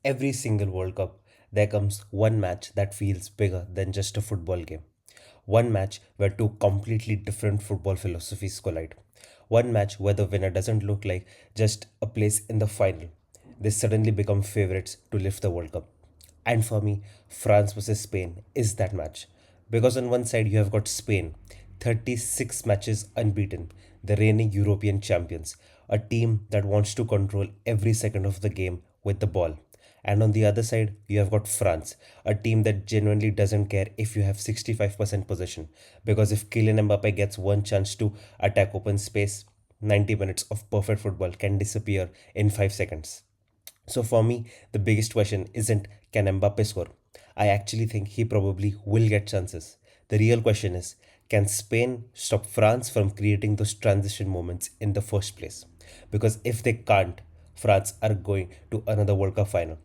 Every single World Cup, there comes one match that feels bigger than just a football game. One match where two completely different football philosophies collide. One match where the winner doesn't look like just a place in the final. They suddenly become favorites to lift the World Cup. And for me, France versus Spain is that match. Because on one side, you have got Spain, 36 matches unbeaten, the reigning European champions, a team that wants to control every second of the game with the ball. And on the other side, you have got France, a team that genuinely doesn't care if you have 65% possession. Because if Kylian Mbappé gets one chance to attack open space, 90 minutes of perfect football can disappear in 5 seconds. So for me, the biggest question isn't can Mbappe score? I actually think he probably will get chances. The real question is can Spain stop France from creating those transition moments in the first place? Because if they can't, France are going to another World Cup final.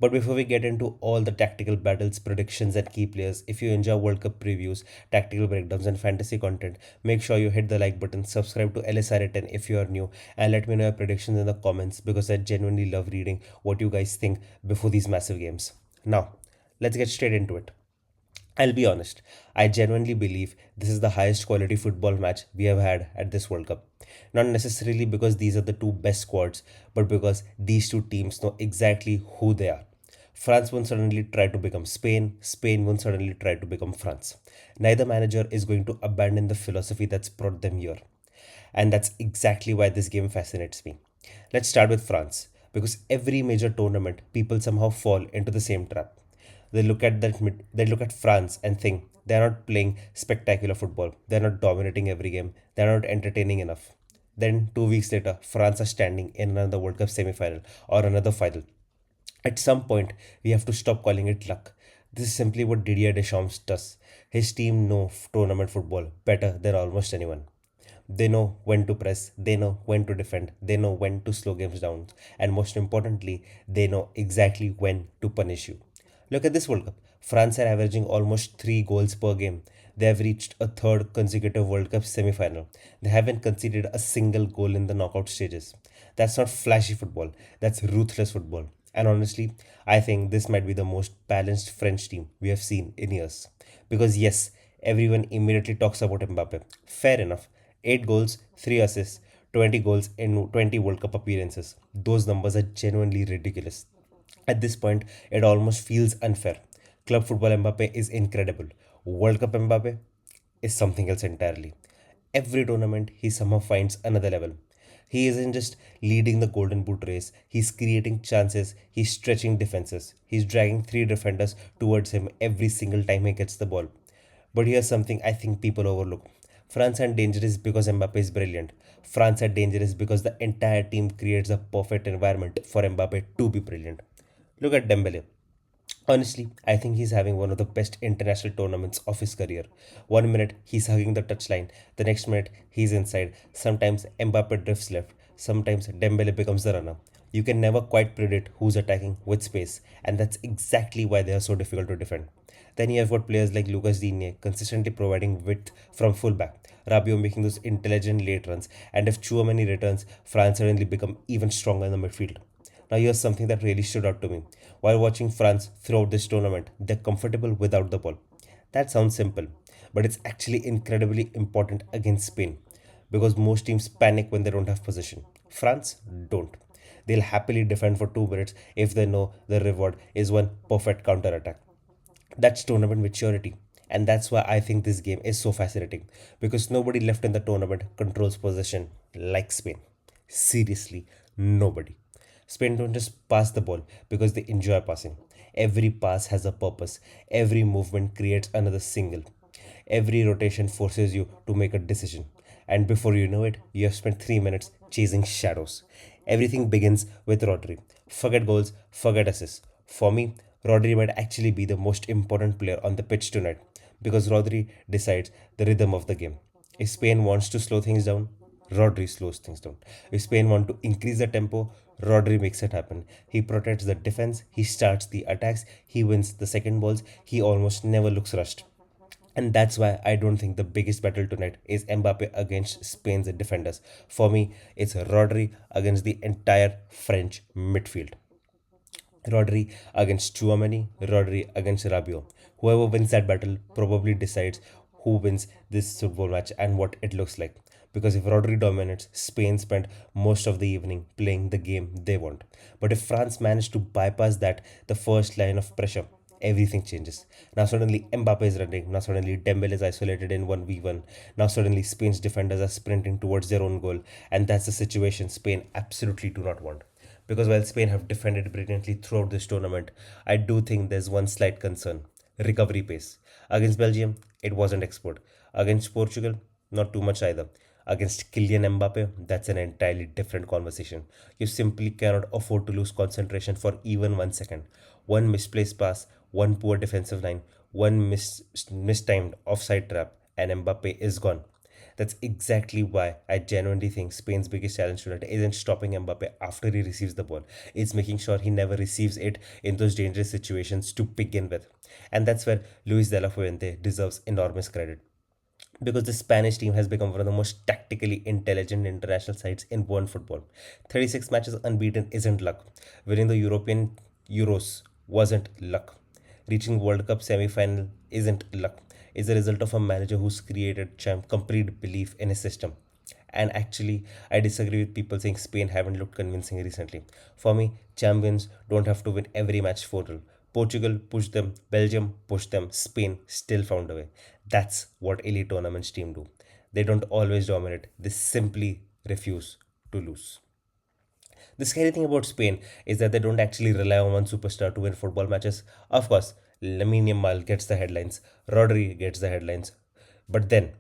But before we get into all the tactical battles, predictions, and key players, if you enjoy World Cup previews, tactical breakdowns, and fantasy content, make sure you hit the like button, subscribe to LSR10 if you are new, and let me know your predictions in the comments because I genuinely love reading what you guys think before these massive games. Now, let's get straight into it. I'll be honest, I genuinely believe this is the highest quality football match we have had at this World Cup. Not necessarily because these are the two best squads, but because these two teams know exactly who they are. France won't suddenly try to become Spain, Spain won't suddenly try to become France. Neither manager is going to abandon the philosophy that's brought them here. And that's exactly why this game fascinates me. Let's start with France, because every major tournament, people somehow fall into the same trap. They look at France and think they're not playing spectacular football, they're not dominating every game, they're not entertaining enough. Then 2 weeks later, France are standing in another World Cup semi-final or another final. At some point, we have to stop calling it luck. This is simply what Didier Deschamps does. His team know tournament football better than almost anyone. They know when to press, they know when to defend, they know when to slow games down, and most importantly, they know exactly when to punish you. Look at this World Cup. France are averaging almost 3 goals per game. They have reached a third consecutive World Cup semi final. They haven't conceded a single goal in the knockout stages. That's not flashy football, that's ruthless football. And honestly, I think this might be the most balanced French team we have seen in years. Because, yes, everyone immediately talks about Mbappe. Fair enough. 8 goals, 3 assists, 20 goals in 20 World Cup appearances. Those numbers are genuinely ridiculous. At this point, it almost feels unfair. Club football Mbappe is incredible. World Cup Mbappe is something else entirely. Every tournament, he somehow finds another level. He isn't just leading the Golden Boot race, he's creating chances, he's stretching defenses, he's dragging three defenders towards him every single time he gets the ball. But here's something I think people overlook. France are dangerous because Mbappe is brilliant. France are dangerous because the entire team creates a perfect environment for Mbappe to be brilliant. Look at Dembele. Honestly, I think he's having one of the best international tournaments of his career. 1 minute he's hugging the touchline, the next minute he's inside. Sometimes Mbappe drifts left, sometimes Dembele becomes the runner. You can never quite predict who's attacking with space, and that's exactly why they are so difficult to defend. Then you have got players like Lucas Digne consistently providing width from fullback, Rabiot making those intelligent late runs, and if Chouameni returns, France suddenly become even stronger in the midfield. Now, here's something that really stood out to me. While watching France throughout this tournament, they're comfortable without the ball. That sounds simple, but it's actually incredibly important against Spain because most teams panic when they don't have possession. France don't. They'll happily defend for 2 minutes if they know the reward is one perfect counter attack. That's tournament maturity. And that's why I think this game is so fascinating because nobody left in the tournament controls possession like Spain. Seriously, nobody. Spain don't just pass the ball because they enjoy passing. Every pass has a purpose. Every movement creates another single. Every rotation forces you to make a decision. And before you know it, you have spent 3 minutes chasing shadows. Everything begins with Rodri. Forget goals, forget assists. For me, Rodri might actually be the most important player on the pitch tonight because Rodri decides the rhythm of the game. If Spain wants to slow things down, Rodri slows things down. If Spain want to increase the tempo, Rodri makes it happen. He protects the defense, he starts the attacks, he wins the second balls, he almost never looks rushed. And that's why I don't think the biggest battle tonight is Mbappe against Spain's defenders. For me, it's Rodri against the entire French midfield. Rodri against Chouamani, Rodri against Rabiot. Whoever wins that battle probably decides who wins this football match and what it looks like. Because if Rodri dominates, Spain spent most of the evening playing the game they want. But if France managed to bypass that, the first line of pressure, everything changes. Now suddenly Mbappe is running. Now suddenly Dembele is isolated in 1v1. Now suddenly Spain's defenders are sprinting towards their own goal. And that's the situation Spain absolutely do not want. Because while Spain have defended brilliantly throughout this tournament, I do think there's one slight concern: recovery pace. Against Belgium, it wasn't expert. Against Portugal, not too much either. Against Kylian Mbappe, that's an entirely different conversation. You simply cannot afford to lose concentration for even 1 second. One misplaced pass, one poor defensive line, one mistimed offside trap, and Mbappe is gone. That's exactly why I genuinely think Spain's biggest challenge tonight isn't stopping Mbappe after he receives the ball. It's making sure he never receives it in those dangerous situations to begin with. And that's where Luis de la Fuente deserves enormous credit. Because the Spanish team has become one of the most tactically intelligent international sides in world football. 36 matches unbeaten isn't luck. Winning the European Euros wasn't luck. Reaching World Cup semi-final isn't luck. It's a result of a manager who's created complete belief in his system. And actually, I disagree with people saying Spain haven't looked convincing recently. For me, champions don't have to win every match 4-0. Portugal pushed them, Belgium pushed them, Spain still found a way. That's what elite tournaments team do. They don't always dominate, they simply refuse to lose. The scary thing about Spain is that they don't actually rely on one superstar to win football matches. Of course, Lamine Yamal gets the headlines, Rodri gets the headlines. But then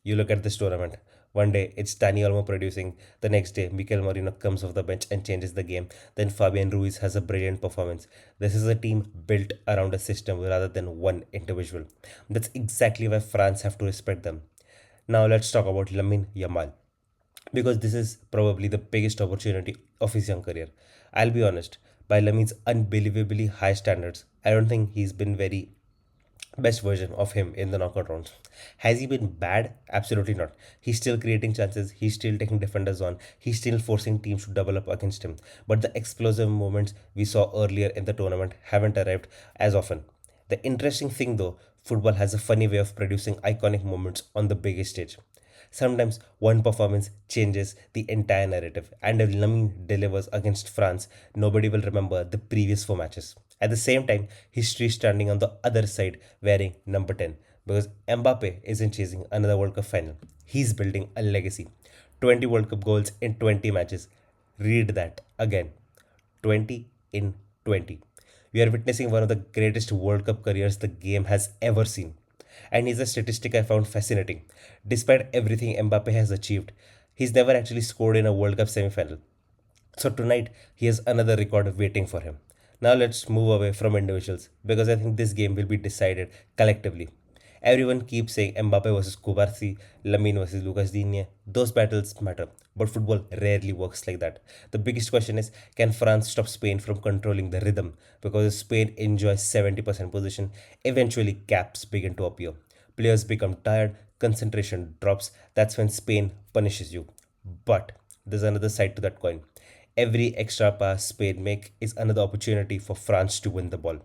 you look at this tournament. One day it's Dani Olmo producing. The next day, Mikel Merino comes off the bench and changes the game. Then Fabian Ruiz has a brilliant performance. This is a team built around a system rather than one individual. That's exactly why France have to respect them. Now let's talk about Lamine Yamal, because this is probably the biggest opportunity of his young career. I'll be honest, by Lamine's unbelievably high standards, I don't think he's been very best version of him in the knockout rounds. Has he been bad? Absolutely not. He's still creating chances, he's still taking defenders on, he's still forcing teams to double up against him. But the explosive moments we saw earlier in the tournament haven't arrived as often. The interesting thing though, football has a funny way of producing iconic moments on the biggest stage. Sometimes one performance changes the entire narrative, and if Lamine delivers against France, nobody will remember the previous four matches. At the same time, history is standing on the other side wearing number 10, because Mbappe isn't chasing another World Cup final. He's building a legacy. 20 World Cup goals in 20 matches. Read that again. 20 in 20. We are witnessing one of the greatest World Cup careers the game has ever seen. And here's a statistic I found fascinating. Despite everything Mbappe has achieved, he's never actually scored in a World Cup semi final. So tonight, he has another record waiting for him. Now let's move away from individuals because I think this game will be decided collectively. Everyone keeps saying Mbappe versus Kubarsi, Lamine versus Lucas Digne. Those battles matter, but football rarely works like that. The biggest question is, can France stop Spain from controlling the rhythm? Because if Spain enjoys 70% position, eventually gaps begin to appear. Players become tired, concentration drops. That's when Spain punishes you. But there's another side to that coin. Every extra pass Spain make is another opportunity for France to win the ball.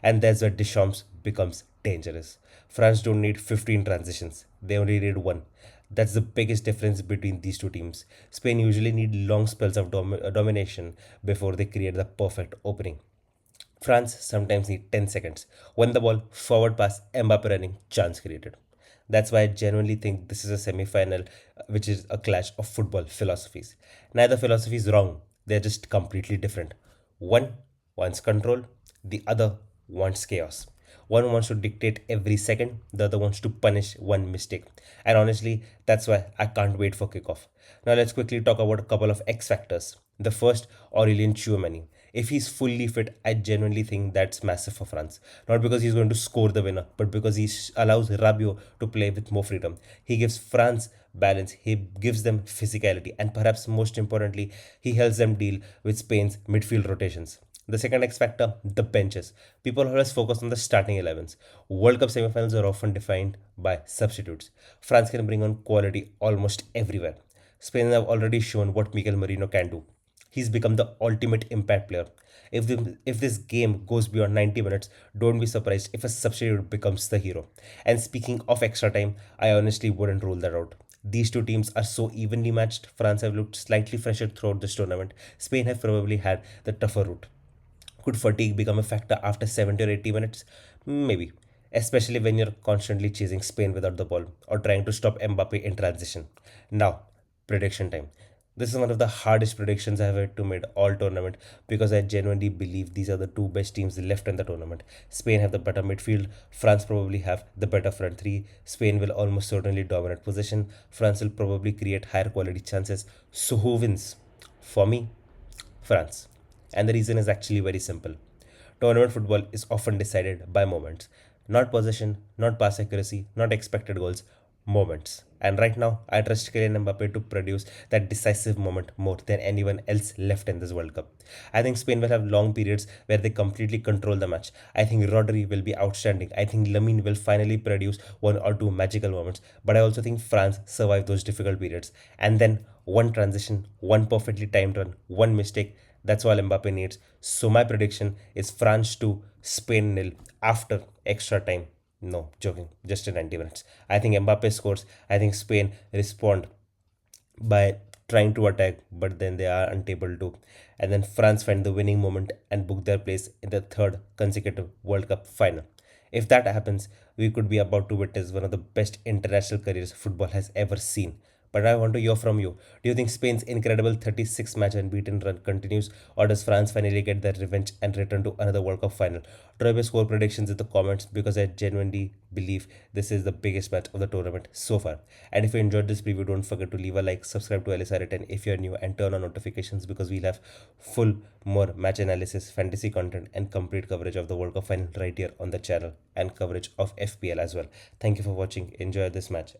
And that's where Deschamps becomes dangerous. France don't need 15 transitions, they only need one. That's the biggest difference between these two teams. Spain usually need long spells of domination before they create the perfect opening. France sometimes need 10 seconds. Won the ball, forward pass, Mbappe running, chance created. That's why I genuinely think this is a semi final, which is a clash of football philosophies. Neither philosophy is wrong, they're just completely different. One wants control, the other wants chaos. One wants to dictate every second, the other wants to punish one mistake. And honestly, that's why I can't wait for kickoff. Now let's quickly talk about a couple of X factors. The first, Aurelien Chouameni. If he's fully fit, I genuinely think that's massive for France. Not because he's going to score the winner, but because he allows Rabiot to play with more freedom. He gives France balance, he gives them physicality, and perhaps most importantly, he helps them deal with Spain's midfield rotations. The second X factor, the benches. People always focus on the starting 11s. World Cup semifinals are often defined by substitutes. France can bring on quality almost everywhere. Spain have already shown what Miguel Merino can do. He's become the ultimate impact player. If this game goes beyond 90 minutes, don't be surprised if a substitute becomes the hero. And speaking of extra time, I honestly wouldn't rule that out. These two teams are so evenly matched. France have looked slightly fresher throughout this tournament. Spain have probably had the tougher route. Could fatigue become a factor after 70 or 80 minutes? Maybe. Especially when you're constantly chasing Spain without the ball or trying to stop Mbappe in transition. Now, prediction time. This is one of the hardest predictions I've had to make all tournament because I genuinely believe these are the two best teams left in the tournament. Spain have the better midfield, France probably have the better front three. Spain will almost certainly dominate possession. France will probably create higher quality chances. So who wins? For me, France. And the reason is actually very simple. Tournament football is often decided by moments. Not possession, not pass accuracy, not expected goals, moments. And right now, I trust Kylian Mbappé to produce that decisive moment more than anyone else left in this World Cup. I think Spain will have long periods where they completely control the match. I think Rodri will be outstanding. I think Lamine will finally produce one or two magical moments. But I also think France survive those difficult periods. And then one transition, one perfectly timed run, one mistake, that's all Mbappe needs. So my prediction is France 2, Spain nil after extra time. No, joking. Just in 90 minutes. I think Mbappe scores. I think Spain respond by trying to attack, but then they are unable to. And then France find the winning moment and book their place in the third consecutive World Cup final. If that happens, we could be about to witness one of the best international careers football has ever seen. But I want to hear from you. Do you think Spain's incredible 36 match unbeaten run continues, or does France finally get their revenge and return to another World Cup final? Drop your score predictions in the comments because I genuinely believe this is the biggest match of the tournament so far. And if you enjoyed this preview, don't forget to leave a like, subscribe to LSR10 if you're new, and turn on notifications because we'll have full more match analysis, fantasy content, and complete coverage of the World Cup final right here on the channel and coverage of FPL as well. Thank you for watching. Enjoy this match.